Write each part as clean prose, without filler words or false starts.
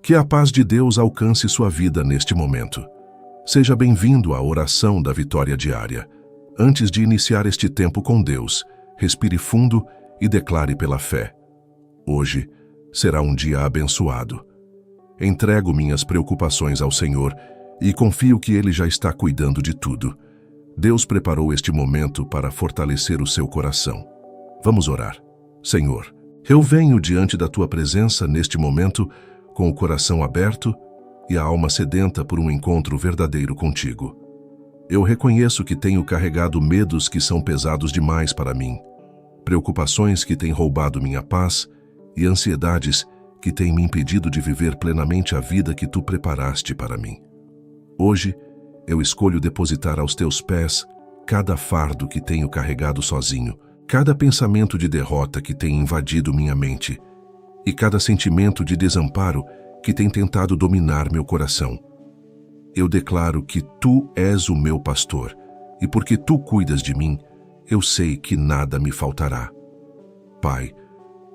Que a paz de Deus alcance sua vida neste momento. Seja bem-vindo à oração da vitória diária. Antes de iniciar este tempo com Deus, respire fundo e declare pela fé: hoje será um dia abençoado. Entrego minhas preocupações ao Senhor e confio que Ele já está cuidando de tudo. Deus preparou este momento para fortalecer o seu coração. Vamos orar. Senhor, eu venho diante da Tua presença neste momento com o coração aberto e a alma sedenta por um encontro verdadeiro contigo. Eu reconheço que tenho carregado medos que são pesados demais para mim, preocupações que têm roubado minha paz e ansiedades que têm me impedido de viver plenamente a vida que Tu preparaste para mim. Hoje, eu escolho depositar aos Teus pés cada fardo que tenho carregado sozinho, cada pensamento de derrota que tem invadido minha mente e cada sentimento de desamparo que tem tentado dominar meu coração. Eu declaro que Tu és o meu pastor, e porque Tu cuidas de mim, eu sei que nada me faltará. Pai,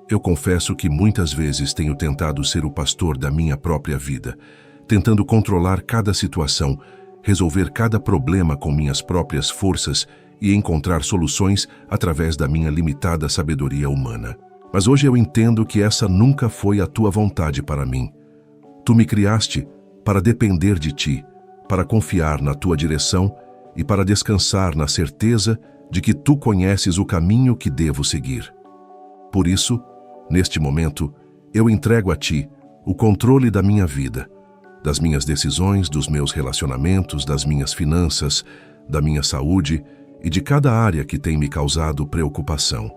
eu confesso que muitas vezes tenho tentado ser o pastor da minha própria vida, tentando controlar cada situação, resolver cada problema com minhas próprias forças e encontrar soluções através da minha limitada sabedoria humana. Mas hoje eu entendo que essa nunca foi a Tua vontade para mim. Tu me criaste para depender de Ti, para confiar na Tua direção e para descansar na certeza de que Tu conheces o caminho que devo seguir. Por isso, neste momento, eu entrego a Ti o controle da minha vida, das minhas decisões, dos meus relacionamentos, das minhas finanças, da minha saúde e de cada área que tem me causado preocupação.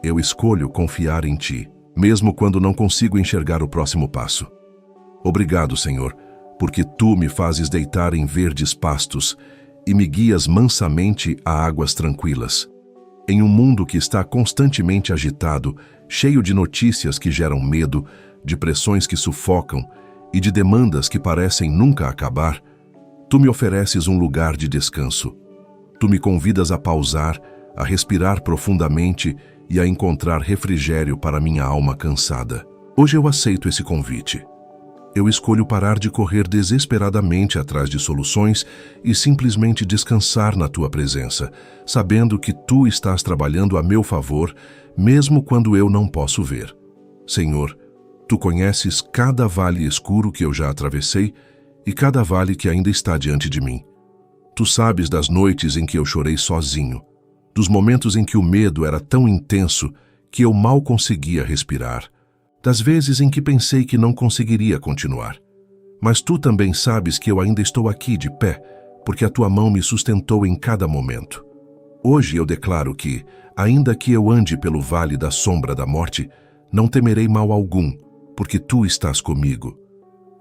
Eu escolho confiar em Ti, mesmo quando não consigo enxergar o próximo passo. Obrigado, Senhor, porque Tu me fazes deitar em verdes pastos e me guias mansamente a águas tranquilas. Em um mundo que está constantemente agitado, cheio de notícias que geram medo, de pressões que sufocam e de demandas que parecem nunca acabar, Tu me ofereces um lugar de descanso. Tu me convidas a pausar, a respirar profundamente e a encontrar refrigério para minha alma cansada. Hoje eu aceito esse convite. Eu escolho parar de correr desesperadamente atrás de soluções e simplesmente descansar na Tua presença, sabendo que Tu estás trabalhando a meu favor, mesmo quando eu não posso ver. Senhor, Tu conheces cada vale escuro que eu já atravessei e cada vale que ainda está diante de mim. Tu sabes das noites em que eu chorei sozinho, dos momentos em que o medo era tão intenso que eu mal conseguia respirar, das vezes em que pensei que não conseguiria continuar. Mas Tu também sabes que eu ainda estou aqui de pé, porque a Tua mão me sustentou em cada momento. Hoje eu declaro que, ainda que eu ande pelo vale da sombra da morte, não temerei mal algum, porque Tu estás comigo.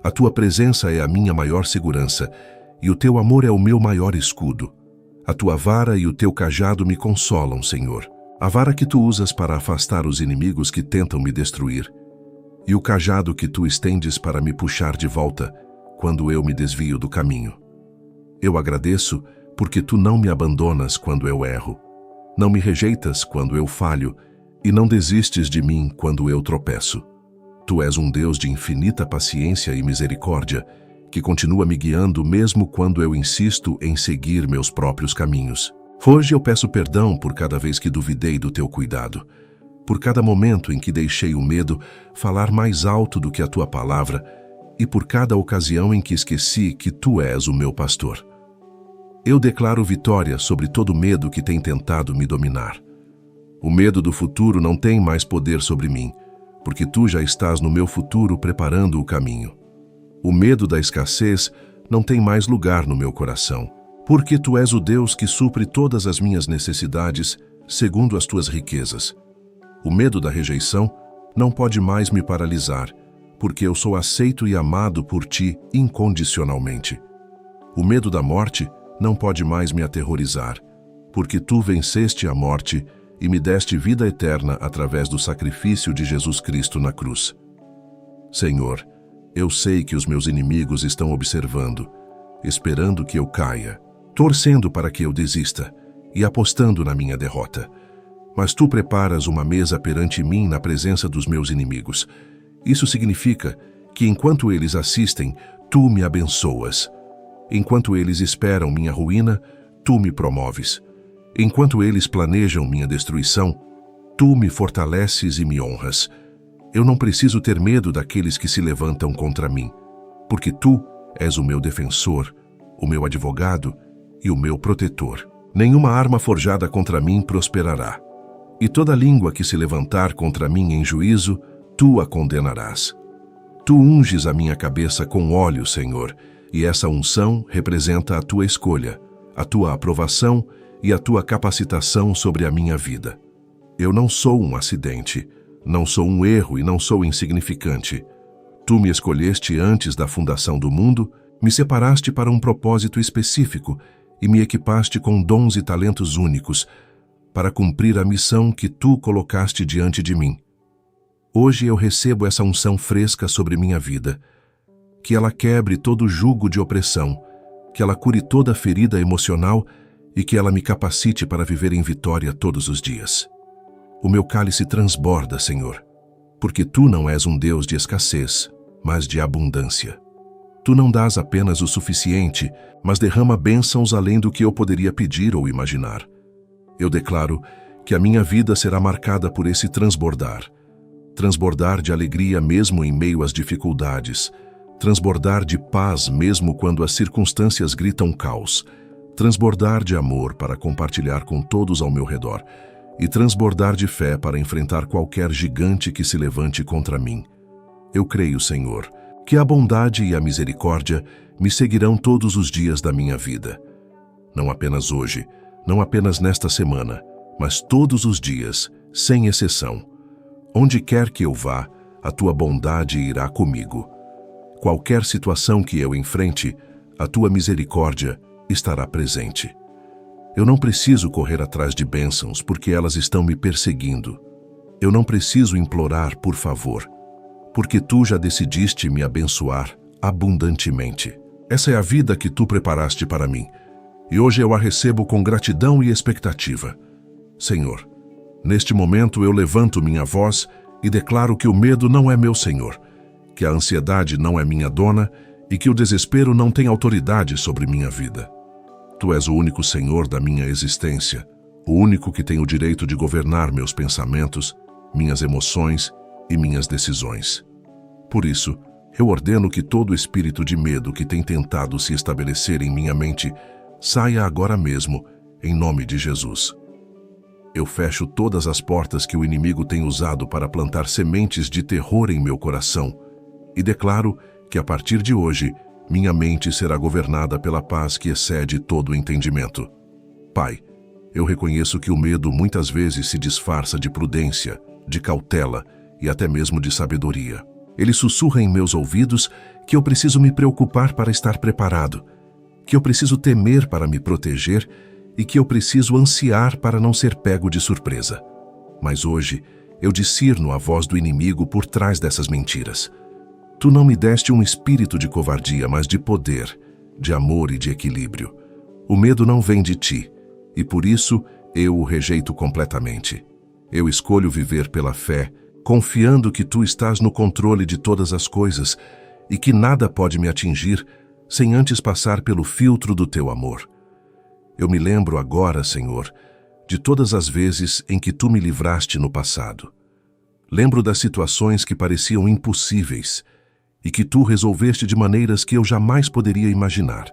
A Tua presença é a minha maior segurança, e o Teu amor é o meu maior escudo. A Tua vara e o Teu cajado me consolam, Senhor. A vara que Tu usas para afastar os inimigos que tentam me destruir, e o cajado que Tu estendes para me puxar de volta quando eu me desvio do caminho. Eu agradeço porque Tu não me abandonas quando eu erro, não me rejeitas quando eu falho e não desistes de mim quando eu tropeço. Tu és um Deus de infinita paciência e misericórdia, que continua me guiando mesmo quando eu insisto em seguir meus próprios caminhos. Hoje eu peço perdão por cada vez que duvidei do Teu cuidado, por cada momento em que deixei o medo falar mais alto do que a Tua palavra e por cada ocasião em que esqueci que Tu és o meu pastor. Eu declaro vitória sobre todo medo que tem tentado me dominar. O medo do futuro não tem mais poder sobre mim, porque Tu já estás no meu futuro preparando o caminho. O medo da escassez não tem mais lugar no meu coração, porque Tu és o Deus que supre todas as minhas necessidades segundo as Tuas riquezas. O medo da rejeição não pode mais me paralisar, porque eu sou aceito e amado por Ti incondicionalmente. O medo da morte não pode mais me aterrorizar, porque Tu venceste a morte e me deste vida eterna através do sacrifício de Jesus Cristo na cruz. Senhor, eu sei que os meus inimigos estão observando, esperando que eu caia, torcendo para que eu desista e apostando na minha derrota. Mas Tu preparas uma mesa perante mim na presença dos meus inimigos. Isso significa que enquanto eles assistem, tu me abençoas. Enquanto eles esperam minha ruína, tu me promoves. Enquanto eles planejam minha destruição, tu me fortaleces e me honras. Eu não preciso ter medo daqueles que se levantam contra mim, porque tu és o meu defensor, o meu advogado e o meu protetor. Nenhuma arma forjada contra mim prosperará, e toda língua que se levantar contra mim em juízo, tu a condenarás. Tu unges a minha cabeça com óleo, Senhor, e essa unção representa a tua escolha, a tua aprovação e a tua capacitação sobre a minha vida. Eu não sou um acidente, não sou um erro e não sou insignificante. Tu me escolheste antes da fundação do mundo, me separaste para um propósito específico e me equipaste com dons e talentos únicos para cumprir a missão que tu colocaste diante de mim. Hoje eu recebo essa unção fresca sobre minha vida, que ela quebre todo jugo de opressão, que ela cure toda ferida emocional e que ela me capacite para viver em vitória todos os dias. O meu cálice transborda, Senhor, porque tu não és um Deus de escassez, mas de abundância. Tu não dás apenas o suficiente, mas derrama bênçãos além do que eu poderia pedir ou imaginar. Eu declaro que a minha vida será marcada por esse transbordar. Transbordar de alegria mesmo em meio às dificuldades. Transbordar de paz mesmo quando as circunstâncias gritam caos. Transbordar de amor para compartilhar com todos ao meu redor. E transbordar de fé para enfrentar qualquer gigante que se levante contra mim. Eu creio, Senhor, que a bondade e a misericórdia me seguirão todos os dias da minha vida. Não apenas hoje, não apenas nesta semana, mas todos os dias, sem exceção. Onde quer que eu vá, a tua bondade irá comigo. Qualquer situação que eu enfrente, a tua misericórdia estará presente. Eu não preciso correr atrás de bênçãos porque elas estão me perseguindo. Eu não preciso implorar por favor, porque tu já decidiste me abençoar abundantemente. Essa é a vida que tu preparaste para mim, e hoje eu a recebo com gratidão e expectativa. Senhor, neste momento eu levanto minha voz e declaro que o medo não é meu senhor, que a ansiedade não é minha dona e que o desespero não tem autoridade sobre minha vida. Tu és o único Senhor da minha existência, o único que tem o direito de governar meus pensamentos, minhas emoções e minhas decisões. Por isso, eu ordeno que todo espírito de medo que tem tentado se estabelecer em minha mente saia agora mesmo, em nome de Jesus. Eu fecho todas as portas que o inimigo tem usado para plantar sementes de terror em meu coração e declaro que a partir de hoje, minha mente será governada pela paz que excede todo o entendimento. Pai, eu reconheço que o medo muitas vezes se disfarça de prudência, de cautela e até mesmo de sabedoria. Ele sussurra em meus ouvidos que eu preciso me preocupar para estar preparado, que eu preciso temer para me proteger e que eu preciso ansiar para não ser pego de surpresa. Mas hoje, eu discerno a voz do inimigo por trás dessas mentiras. Tu não me deste um espírito de covardia, mas de poder, de amor e de equilíbrio. O medo não vem de ti, e por isso eu o rejeito completamente. Eu escolho viver pela fé, confiando que tu estás no controle de todas as coisas e que nada pode me atingir sem antes passar pelo filtro do teu amor. Eu me lembro agora, Senhor, de todas as vezes em que tu me livraste no passado. Lembro das situações que pareciam impossíveis e que tu resolveste de maneiras que eu jamais poderia imaginar.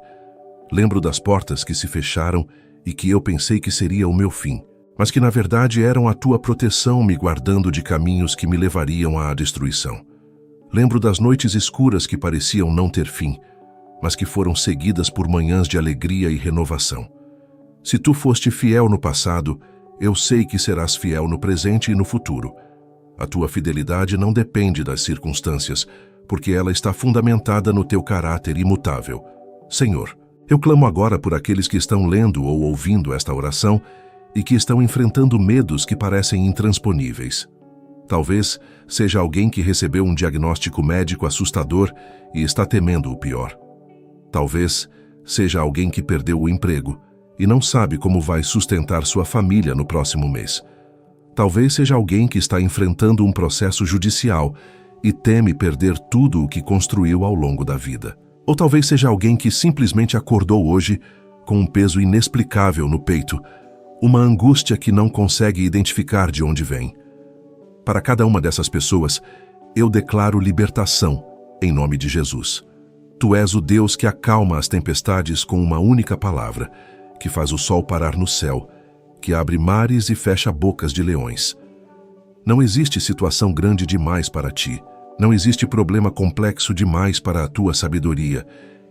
Lembro das portas que se fecharam e que eu pensei que seria o meu fim, mas que na verdade eram a tua proteção me guardando de caminhos que me levariam à destruição. Lembro das noites escuras que pareciam não ter fim, mas que foram seguidas por manhãs de alegria e renovação. Se tu foste fiel no passado, eu sei que serás fiel no presente e no futuro. A tua fidelidade não depende das circunstâncias, porque ela está fundamentada no teu caráter imutável. Senhor, eu clamo agora por aqueles que estão lendo ou ouvindo esta oração e que estão enfrentando medos que parecem intransponíveis. Talvez seja alguém que recebeu um diagnóstico médico assustador e está temendo o pior. Talvez seja alguém que perdeu o emprego e não sabe como vai sustentar sua família no próximo mês. Talvez seja alguém que está enfrentando um processo judicial e teme perder tudo o que construiu ao longo da vida. Ou talvez seja alguém que simplesmente acordou hoje com um peso inexplicável no peito, uma angústia que não consegue identificar de onde vem. Para cada uma dessas pessoas, eu declaro libertação, em nome de Jesus. Tu és o Deus que acalma as tempestades com uma única palavra, que faz o sol parar no céu, que abre mares e fecha bocas de leões. Não existe situação grande demais para ti, não existe problema complexo demais para a tua sabedoria,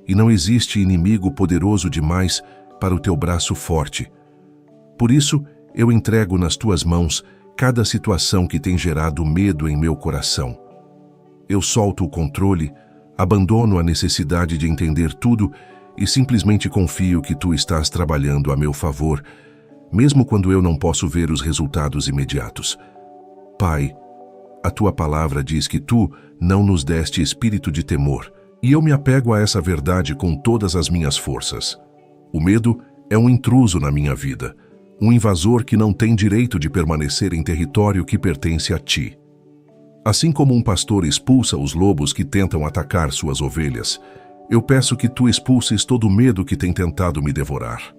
e não existe inimigo poderoso demais para o teu braço forte. Por isso, eu entrego nas tuas mãos cada situação que tem gerado medo em meu coração. Eu solto o controle, abandono a necessidade de entender tudo e simplesmente confio que tu estás trabalhando a meu favor, mesmo quando eu não posso ver os resultados imediatos. Pai, a tua palavra diz que tu não nos deste espírito de temor, e eu me apego a essa verdade com todas as minhas forças. O medo é um intruso na minha vida, um invasor que não tem direito de permanecer em território que pertence a ti. Assim como um pastor expulsa os lobos que tentam atacar suas ovelhas, eu peço que tu expulses todo o medo que tem tentado me devorar.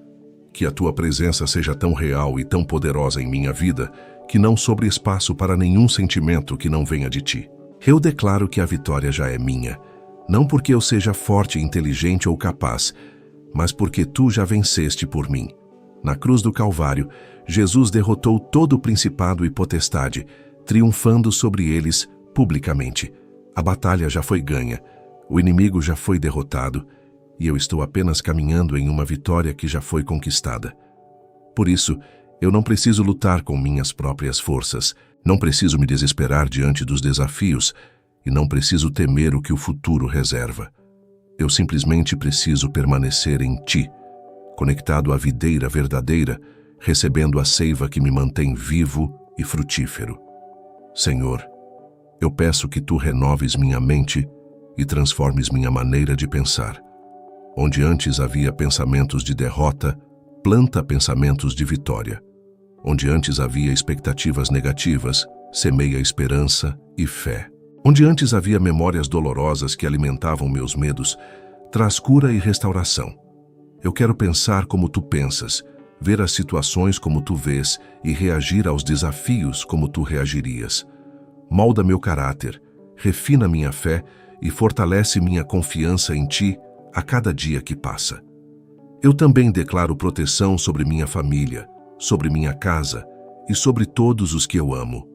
Que a tua presença seja tão real e tão poderosa em minha vida, que não sobre espaço para nenhum sentimento que não venha de ti. Eu declaro que a vitória já é minha, não porque eu seja forte, inteligente ou capaz, mas porque tu já venceste por mim. Na cruz do Calvário, Jesus derrotou todo o principado e potestade, triunfando sobre eles publicamente. A batalha já foi ganha, o inimigo já foi derrotado, e eu estou apenas caminhando em uma vitória que já foi conquistada. Por isso, eu não preciso lutar com minhas próprias forças, não preciso me desesperar diante dos desafios e não preciso temer o que o futuro reserva. Eu simplesmente preciso permanecer em ti, conectado à videira verdadeira, recebendo a seiva que me mantém vivo e frutífero. Senhor, eu peço que tu renoves minha mente e transformes minha maneira de pensar. Onde antes havia pensamentos de derrota, planta pensamentos de vitória. Onde antes havia expectativas negativas, semeia esperança e fé. Onde antes havia memórias dolorosas que alimentavam meus medos, traz cura e restauração. Eu quero pensar como tu pensas, ver as situações como tu vês e reagir aos desafios como tu reagirias. Molda meu caráter, refina minha fé e fortalece minha confiança em ti a cada dia que passa. Eu também declaro proteção sobre minha família, sobre minha casa e sobre todos os que eu amo.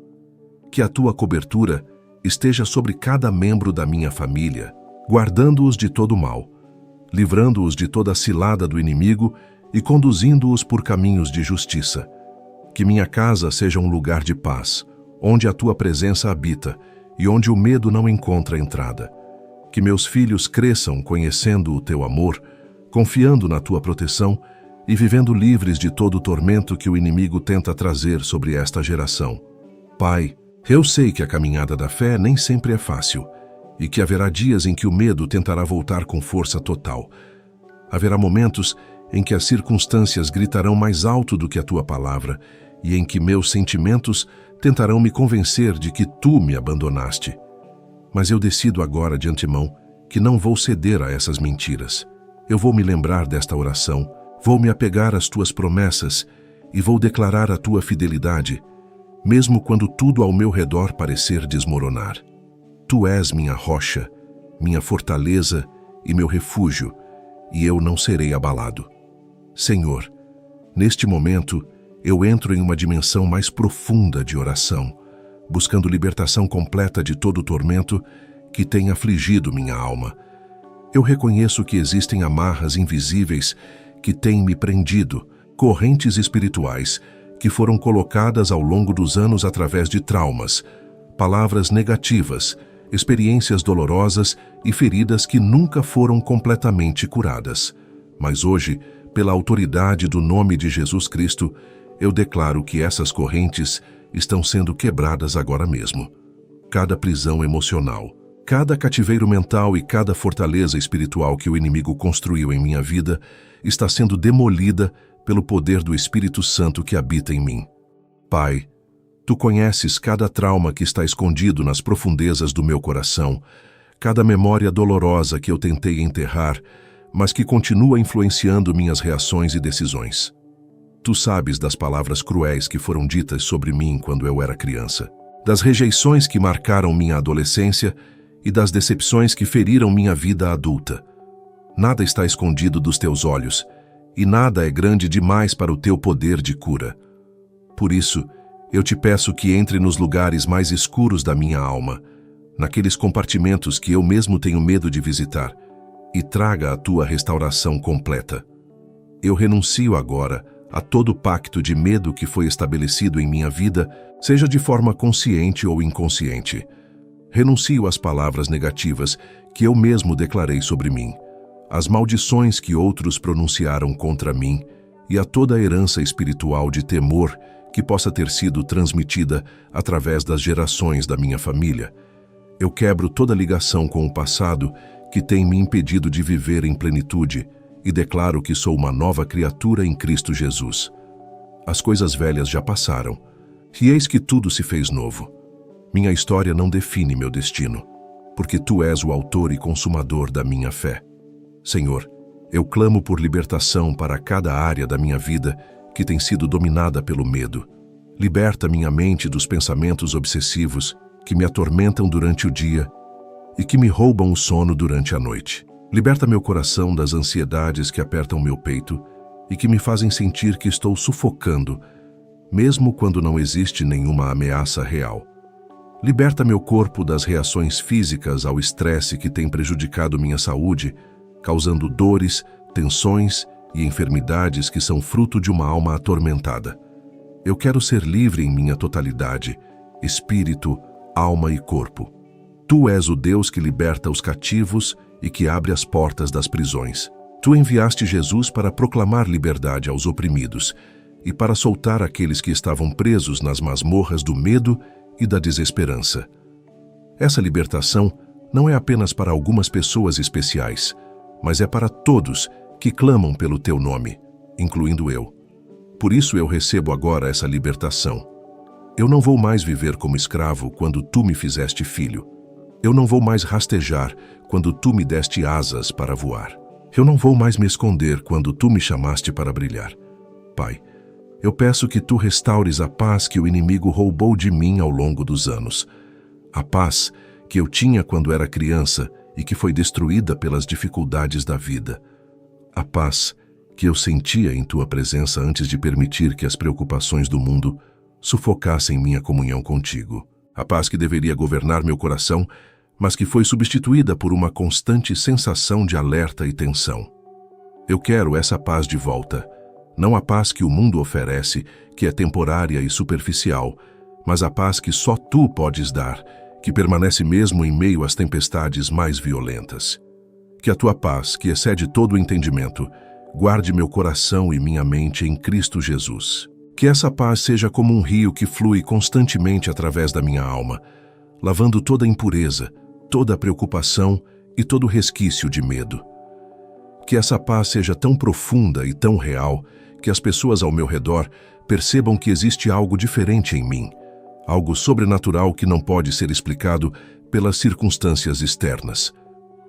Que a tua cobertura esteja sobre cada membro da minha família, guardando-os de todo mal, livrando-os de toda cilada do inimigo e conduzindo-os por caminhos de justiça. Que minha casa seja um lugar de paz, onde a tua presença habita e onde o medo não encontra entrada. Que meus filhos cresçam conhecendo o teu amor, confiando na tua proteção e vivendo livres de todo o tormento que o inimigo tenta trazer sobre esta geração. Pai, eu sei que a caminhada da fé nem sempre é fácil e que haverá dias em que o medo tentará voltar com força total. Haverá momentos em que as circunstâncias gritarão mais alto do que a tua palavra e em que meus sentimentos tentarão me convencer de que tu me abandonaste. Mas eu decido agora de antemão que não vou ceder a essas mentiras. Eu vou me lembrar desta oração, vou me apegar às tuas promessas e vou declarar a tua fidelidade, mesmo quando tudo ao meu redor parecer desmoronar. Tu és minha rocha, minha fortaleza e meu refúgio, e eu não serei abalado. Senhor, neste momento, eu entro em uma dimensão mais profunda de oração, buscando libertação completa de todo o tormento que tem afligido minha alma. Eu reconheço que existem amarras invisíveis que têm me prendido, correntes espirituais que foram colocadas ao longo dos anos através de traumas, palavras negativas, experiências dolorosas e feridas que nunca foram completamente curadas. Mas hoje, pela autoridade do nome de Jesus Cristo, eu declaro que essas correntes estão sendo quebradas agora mesmo. Cada prisão emocional, cada cativeiro mental e cada fortaleza espiritual que o inimigo construiu em minha vida está sendo demolida pelo poder do Espírito Santo que habita em mim. Pai, Tu conheces cada trauma que está escondido nas profundezas do meu coração, cada memória dolorosa que eu tentei enterrar, mas que continua influenciando minhas reações e decisões. Tu sabes das palavras cruéis que foram ditas sobre mim quando eu era criança, das rejeições que marcaram minha adolescência e das decepções que feriram minha vida adulta. Nada está escondido dos teus olhos, e nada é grande demais para o teu poder de cura. Por isso, eu te peço que entre nos lugares mais escuros da minha alma, naqueles compartimentos que eu mesmo tenho medo de visitar, e traga a tua restauração completa. Eu renuncio agora a todo pacto de medo que foi estabelecido em minha vida, seja de forma consciente ou inconsciente. Renuncio às palavras negativas que eu mesmo declarei sobre mim, às maldições que outros pronunciaram contra mim e a toda a herança espiritual de temor que possa ter sido transmitida através das gerações da minha família. Eu quebro toda ligação com o passado que tem me impedido de viver em plenitude e declaro que sou uma nova criatura em Cristo Jesus. As coisas velhas já passaram, e eis que tudo se fez novo. Minha história não define meu destino, porque Tu és o autor e consumador da minha fé. Senhor, eu clamo por libertação para cada área da minha vida que tem sido dominada pelo medo. Liberta minha mente dos pensamentos obsessivos que me atormentam durante o dia e que me roubam o sono durante a noite. Liberta meu coração das ansiedades que apertam meu peito e que me fazem sentir que estou sufocando, mesmo quando não existe nenhuma ameaça real. Liberta meu corpo das reações físicas ao estresse que tem prejudicado minha saúde, causando dores, tensões e enfermidades que são fruto de uma alma atormentada. Eu quero ser livre em minha totalidade, espírito, alma e corpo. Tu és o Deus que liberta os cativos e que abre as portas das prisões. Tu enviaste Jesus para proclamar liberdade aos oprimidos e para soltar aqueles que estavam presos nas masmorras do medo e da desesperança. Essa libertação não é apenas para algumas pessoas especiais, mas é para todos que clamam pelo Teu nome, incluindo eu. Por isso eu recebo agora essa libertação. Eu não vou mais viver como escravo quando Tu me fizeste filho. Eu não vou mais rastejar quando Tu me deste asas para voar. Eu não vou mais me esconder quando Tu me chamaste para brilhar. Pai, eu peço que Tu restaures a paz que o inimigo roubou de mim ao longo dos anos. A paz que eu tinha quando era criança e que foi destruída pelas dificuldades da vida. A paz que eu sentia em Tua presença antes de permitir que as preocupações do mundo sufocassem minha comunhão contigo. A paz que deveria governar meu coração, mas que foi substituída por uma constante sensação de alerta e tensão. Eu quero essa paz de volta, não a paz que o mundo oferece, que é temporária e superficial, mas a paz que só Tu podes dar, que permanece mesmo em meio às tempestades mais violentas. Que a Tua paz, que excede todo o entendimento, guarde meu coração e minha mente em Cristo Jesus. Que essa paz seja como um rio que flui constantemente através da minha alma, lavando toda a impureza, toda a preocupação e todo o resquício de medo. Que essa paz seja tão profunda e tão real que as pessoas ao meu redor percebam que existe algo diferente em mim, algo sobrenatural que não pode ser explicado pelas circunstâncias externas.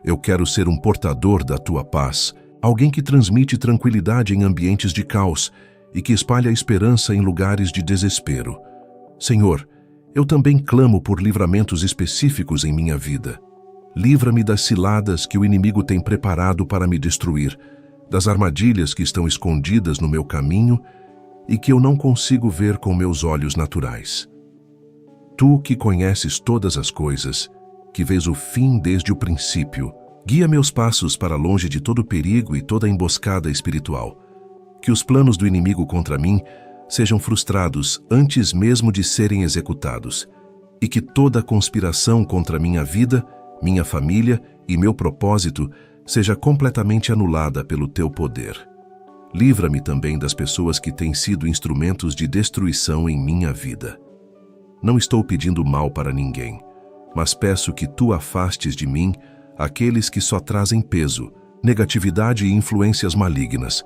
Eu quero ser um portador da Tua paz, alguém que transmite tranquilidade em ambientes de caos e que espalha esperança em lugares de desespero. Senhor, eu também clamo por livramentos específicos em minha vida. Livra-me das ciladas que o inimigo tem preparado para me destruir, das armadilhas que estão escondidas no meu caminho e que eu não consigo ver com meus olhos naturais. Tu que conheces todas as coisas, que vês o fim desde o princípio, guia meus passos para longe de todo perigo e toda emboscada espiritual. Que os planos do inimigo contra mim sejam frustrados antes mesmo de serem executados, e que toda conspiração contra minha vida, minha família e meu propósito seja completamente anulada pelo Teu poder. Livra-me também das pessoas que têm sido instrumentos de destruição em minha vida. Não estou pedindo mal para ninguém, mas peço que Tu afastes de mim aqueles que só trazem peso, negatividade e influências malignas.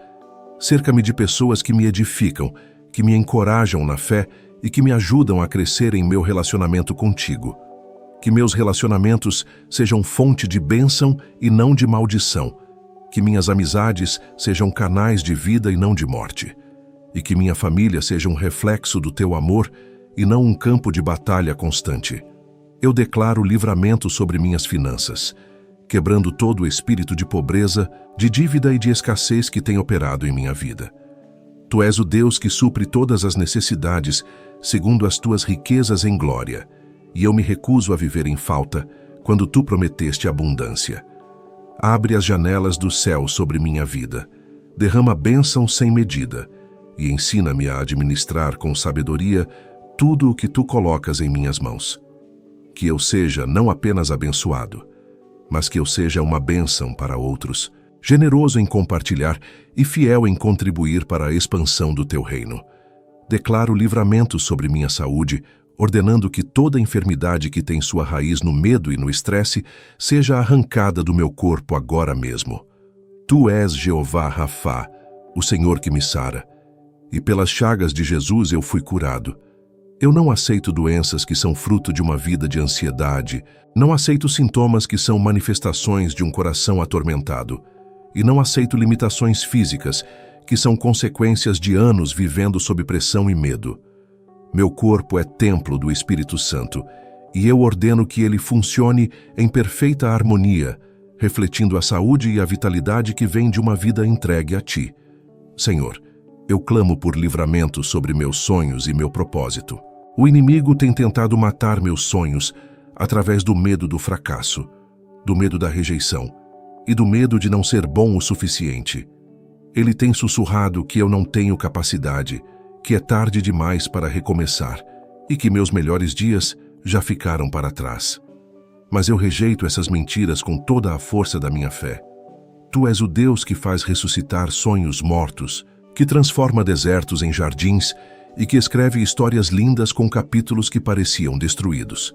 Cerca-me de pessoas que me edificam, que me encorajam na fé e que me ajudam a crescer em meu relacionamento contigo. Que meus relacionamentos sejam fonte de bênção e não de maldição. Que minhas amizades sejam canais de vida e não de morte. E que minha família seja um reflexo do teu amor e não um campo de batalha constante. Eu declaro livramento sobre minhas finanças, quebrando todo o espírito de pobreza, de dívida e de escassez que tem operado em minha vida. Tu és o Deus que supre todas as necessidades segundo as tuas riquezas em glória, e eu me recuso a viver em falta quando tu prometeste abundância. Abre as janelas do céu sobre minha vida, derrama bênção sem medida, e ensina-me a administrar com sabedoria tudo o que tu colocas em minhas mãos. Que eu seja não apenas abençoado, mas que eu seja uma bênção para outros, generoso em compartilhar e fiel em contribuir para a expansão do teu reino. Declaro livramento sobre minha saúde, ordenando que toda enfermidade que tem sua raiz no medo e no estresse seja arrancada do meu corpo agora mesmo. Tu és Jeová Rafá, o Senhor que me sara, e pelas chagas de Jesus eu fui curado. Eu não aceito doenças que são fruto de uma vida de ansiedade, não aceito sintomas que são manifestações de um coração atormentado, e não aceito limitações físicas que são consequências de anos vivendo sob pressão e medo. Meu corpo é templo do Espírito Santo, e eu ordeno que ele funcione em perfeita harmonia, refletindo a saúde e a vitalidade que vem de uma vida entregue a ti. Senhor, eu clamo por livramento sobre meus sonhos e meu propósito. O inimigo tem tentado matar meus sonhos através do medo do fracasso, do medo da rejeição e do medo de não ser bom o suficiente. Ele tem sussurrado que eu não tenho capacidade, que é tarde demais para recomeçar e que meus melhores dias já ficaram para trás. Mas eu rejeito essas mentiras com toda a força da minha fé. Tu és o Deus que faz ressuscitar sonhos mortos, que transforma desertos em jardins e que escreve histórias lindas com capítulos que pareciam destruídos.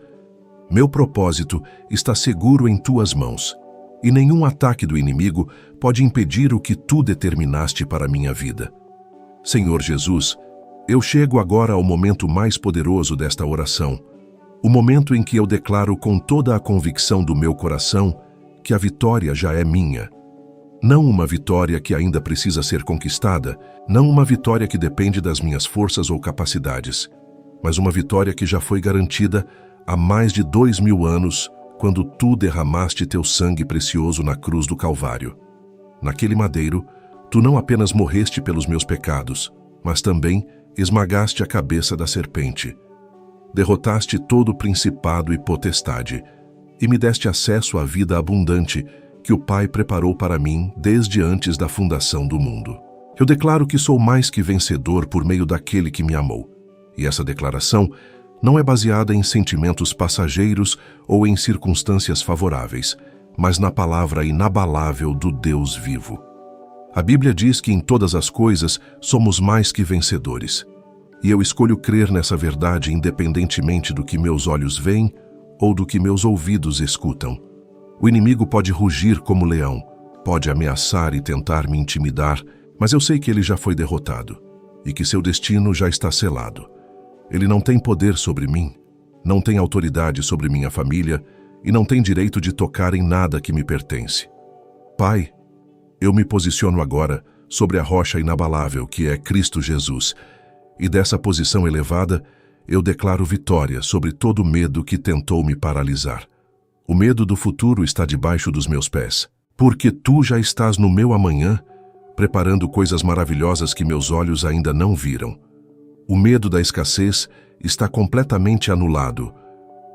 Meu propósito está seguro em tuas mãos, e nenhum ataque do inimigo pode impedir o que tu determinaste para a minha vida. Senhor Jesus, eu chego agora ao momento mais poderoso desta oração, o momento em que eu declaro com toda a convicção do meu coração que a vitória já é minha. Não uma vitória que ainda precisa ser conquistada, não uma vitória que depende das minhas forças ou capacidades, mas uma vitória que já foi garantida há mais de 2000 anos, quando tu derramaste teu sangue precioso na cruz do Calvário. Naquele madeiro, tu não apenas morreste pelos meus pecados, mas também esmagaste a cabeça da serpente. Derrotaste todo o principado e potestade, e me deste acesso à vida abundante que o Pai preparou para mim desde antes da fundação do mundo. Eu declaro que sou mais que vencedor por meio daquele que me amou. E essa declaração não é baseada em sentimentos passageiros ou em circunstâncias favoráveis, mas na palavra inabalável do Deus vivo. A Bíblia diz que em todas as coisas somos mais que vencedores. E eu escolho crer nessa verdade independentemente do que meus olhos veem ou do que meus ouvidos escutam. O inimigo pode rugir como leão, pode ameaçar e tentar me intimidar, mas eu sei que ele já foi derrotado e que seu destino já está selado. Ele não tem poder sobre mim, não tem autoridade sobre minha família e não tem direito de tocar em nada que me pertence. Pai, eu me posiciono agora sobre a rocha inabalável que é Cristo Jesus, e dessa posição elevada eu declaro vitória sobre todo medo que tentou me paralisar. O medo do futuro está debaixo dos meus pés, porque tu já estás no meu amanhã, preparando coisas maravilhosas que meus olhos ainda não viram. O medo da escassez está completamente anulado,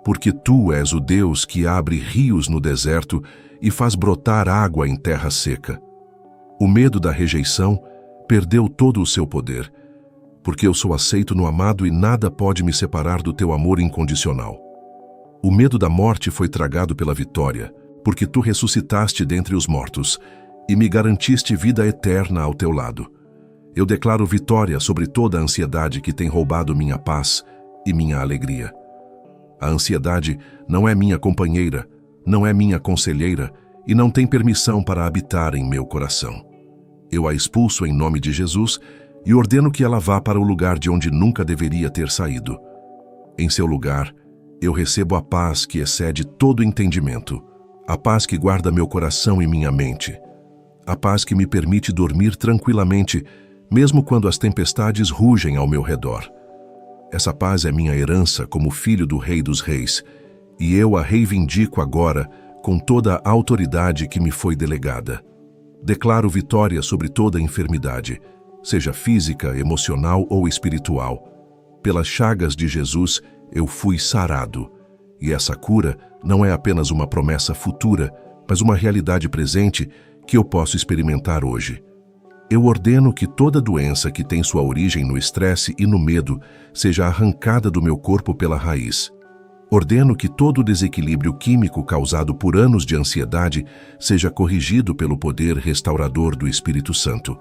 porque tu és o Deus que abre rios no deserto e faz brotar água em terra seca. O medo da rejeição perdeu todo o seu poder, porque eu sou aceito no amado e nada pode me separar do teu amor incondicional. O medo da morte foi tragado pela vitória, porque tu ressuscitaste dentre os mortos e me garantiste vida eterna ao teu lado. Eu declaro vitória sobre toda a ansiedade que tem roubado minha paz e minha alegria. A ansiedade não é minha companheira, não é minha conselheira e não tem permissão para habitar em meu coração. Eu a expulso em nome de Jesus e ordeno que ela vá para o lugar de onde nunca deveria ter saído. Em seu lugar, eu recebo a paz que excede todo entendimento, a paz que guarda meu coração e minha mente, a paz que me permite dormir tranquilamente, mesmo quando as tempestades rugem ao meu redor. Essa paz é minha herança como filho do Rei dos Reis, e eu a reivindico agora com toda a autoridade que me foi delegada. Declaro vitória sobre toda enfermidade, seja física, emocional ou espiritual. Pelas chagas de Jesus, eu fui sarado. E essa cura não é apenas uma promessa futura, mas uma realidade presente que eu posso experimentar hoje. Eu ordeno que toda doença que tem sua origem no estresse e no medo seja arrancada do meu corpo pela raiz. Ordeno que todo o desequilíbrio químico causado por anos de ansiedade seja corrigido pelo poder restaurador do Espírito Santo.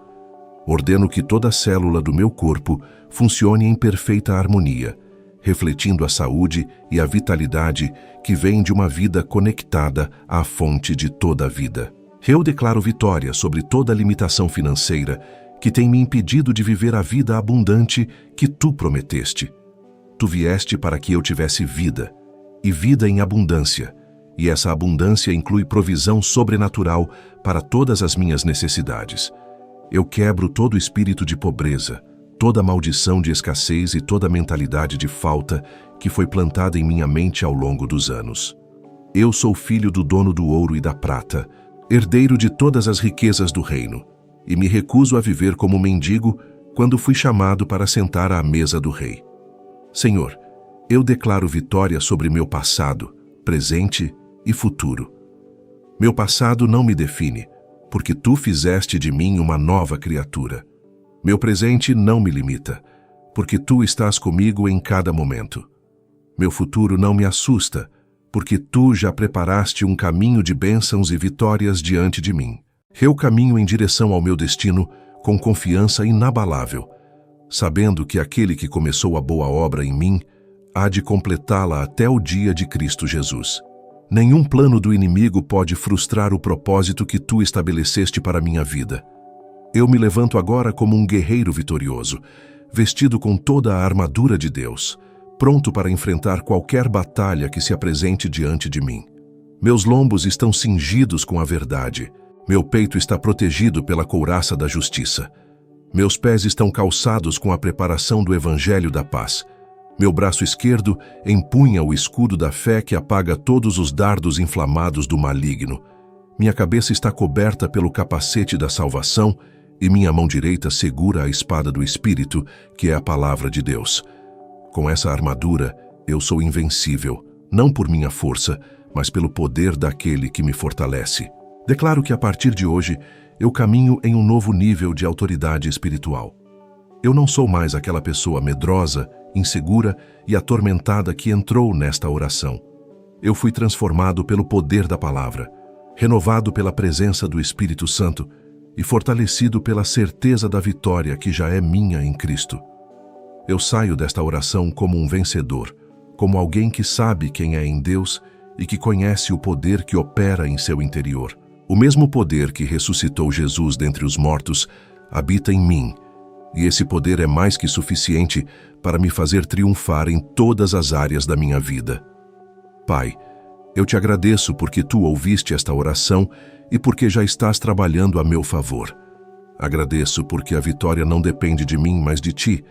Ordeno que toda célula do meu corpo funcione em perfeita harmonia, refletindo a saúde e a vitalidade que vem de uma vida conectada à fonte de toda a vida. Eu declaro vitória sobre toda limitação financeira que tem me impedido de viver a vida abundante que tu prometeste. Tu vieste para que eu tivesse vida, e vida em abundância, e essa abundância inclui provisão sobrenatural para todas as minhas necessidades. Eu quebro todo espírito de pobreza, toda maldição de escassez e toda mentalidade de falta que foi plantada em minha mente ao longo dos anos. Eu sou filho do dono do ouro e da prata, herdeiro de todas as riquezas do reino, e me recuso a viver como mendigo quando fui chamado para sentar à mesa do rei. Senhor, eu declaro vitória sobre meu passado, presente e futuro. Meu passado não me define, porque tu fizeste de mim uma nova criatura. Meu presente não me limita, porque tu estás comigo em cada momento. Meu futuro não me assusta, porque tu já preparaste um caminho de bênçãos e vitórias diante de mim. Eu caminho em direção ao meu destino com confiança inabalável, sabendo que aquele que começou a boa obra em mim há de completá-la até o dia de Cristo Jesus. Nenhum plano do inimigo pode frustrar o propósito que tu estabeleceste para a minha vida. Eu me levanto agora como um guerreiro vitorioso, vestido com toda a armadura de Deus, pronto para enfrentar qualquer batalha que se apresente diante de mim. Meus lombos estão cingidos com a verdade, meu peito está protegido pela couraça da justiça. Meus pés estão calçados com a preparação do Evangelho da paz. Meu braço esquerdo empunha o escudo da fé que apaga todos os dardos inflamados do maligno. Minha cabeça está coberta pelo capacete da salvação e minha mão direita segura a espada do Espírito, que é a palavra de Deus. Com essa armadura, eu sou invencível, não por minha força, mas pelo poder daquele que me fortalece. Declaro que a partir de hoje, eu caminho em um novo nível de autoridade espiritual. Eu não sou mais aquela pessoa medrosa, insegura e atormentada que entrou nesta oração. Eu fui transformado pelo poder da palavra, renovado pela presença do Espírito Santo e fortalecido pela certeza da vitória que já é minha em Cristo. Eu saio desta oração como um vencedor, como alguém que sabe quem é em Deus e que conhece o poder que opera em seu interior. O mesmo poder que ressuscitou Jesus dentre os mortos habita em mim, e esse poder é mais que suficiente para me fazer triunfar em todas as áreas da minha vida. Pai, eu te agradeço porque tu ouviste esta oração e porque já estás trabalhando a meu favor. Agradeço porque a vitória não depende de mim, mas de ti,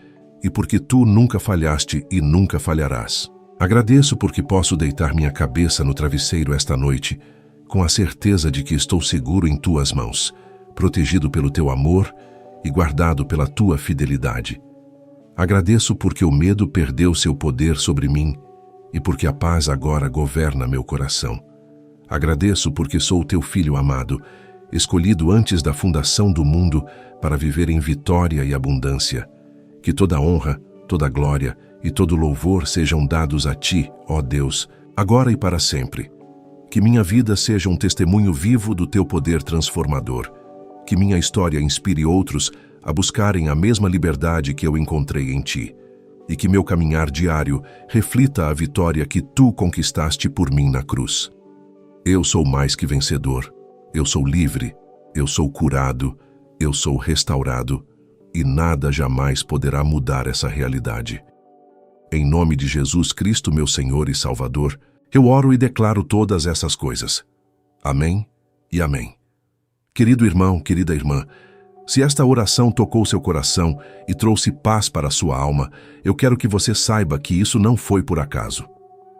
e porque tu nunca falhaste e nunca falharás. Agradeço porque posso deitar minha cabeça no travesseiro esta noite, com a certeza de que estou seguro em tuas mãos, protegido pelo teu amor e guardado pela tua fidelidade. Agradeço porque o medo perdeu seu poder sobre mim e porque a paz agora governa meu coração. Agradeço porque sou teu filho amado, escolhido antes da fundação do mundo para viver em vitória e abundância. Que toda honra, toda glória e todo louvor sejam dados a ti, ó Deus, agora e para sempre. Que minha vida seja um testemunho vivo do teu poder transformador. Que minha história inspire outros a buscarem a mesma liberdade que eu encontrei em ti. E que meu caminhar diário reflita a vitória que tu conquistaste por mim na cruz. Eu sou mais que vencedor. Eu sou livre. Eu sou curado. Eu sou restaurado. e nada jamais poderá mudar essa realidade. Em nome de Jesus Cristo, meu Senhor e Salvador, eu oro e declaro todas essas coisas. Amém e amém. Querido irmão, querida irmã, se esta oração tocou seu coração e trouxe paz para a sua alma, eu quero que você saiba que isso não foi por acaso.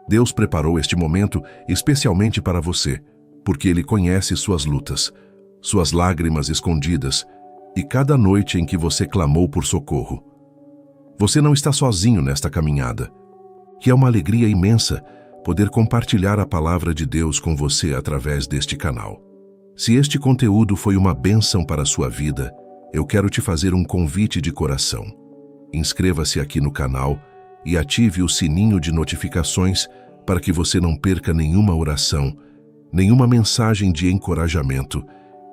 Deus preparou este momento especialmente para você, porque Ele conhece suas lutas, suas lágrimas escondidas e cada noite em que você clamou por socorro. Você não está sozinho nesta caminhada, que é uma alegria imensa poder compartilhar a palavra de Deus com você através deste canal. Se este conteúdo foi uma bênção para a sua vida, eu quero te fazer um convite de coração. Inscreva-se aqui no canal e ative o sininho de notificações para que você não perca nenhuma oração, nenhuma mensagem de encorajamento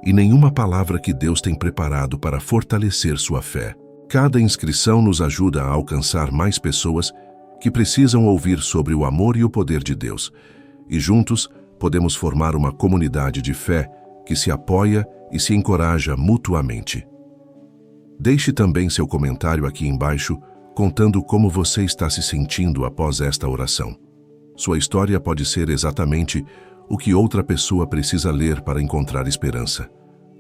e nenhuma palavra que Deus tem preparado para fortalecer sua fé. Cada inscrição nos ajuda a alcançar mais pessoas que precisam ouvir sobre o amor e o poder de Deus, e juntos podemos formar uma comunidade de fé que se apoia e se encoraja mutuamente. Deixe também seu comentário aqui embaixo, contando como você está se sentindo após esta oração. Sua história pode ser exatamente o que outra pessoa precisa ler para encontrar esperança.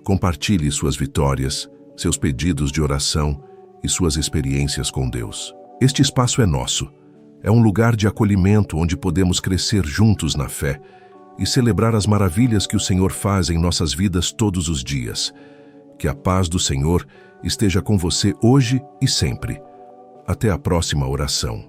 Compartilhe suas vitórias, seus pedidos de oração e suas experiências com Deus. Este espaço é nosso. É um lugar de acolhimento onde podemos crescer juntos na fé e celebrar as maravilhas que o Senhor faz em nossas vidas todos os dias. Que a paz do Senhor esteja com você hoje e sempre. Até a próxima oração.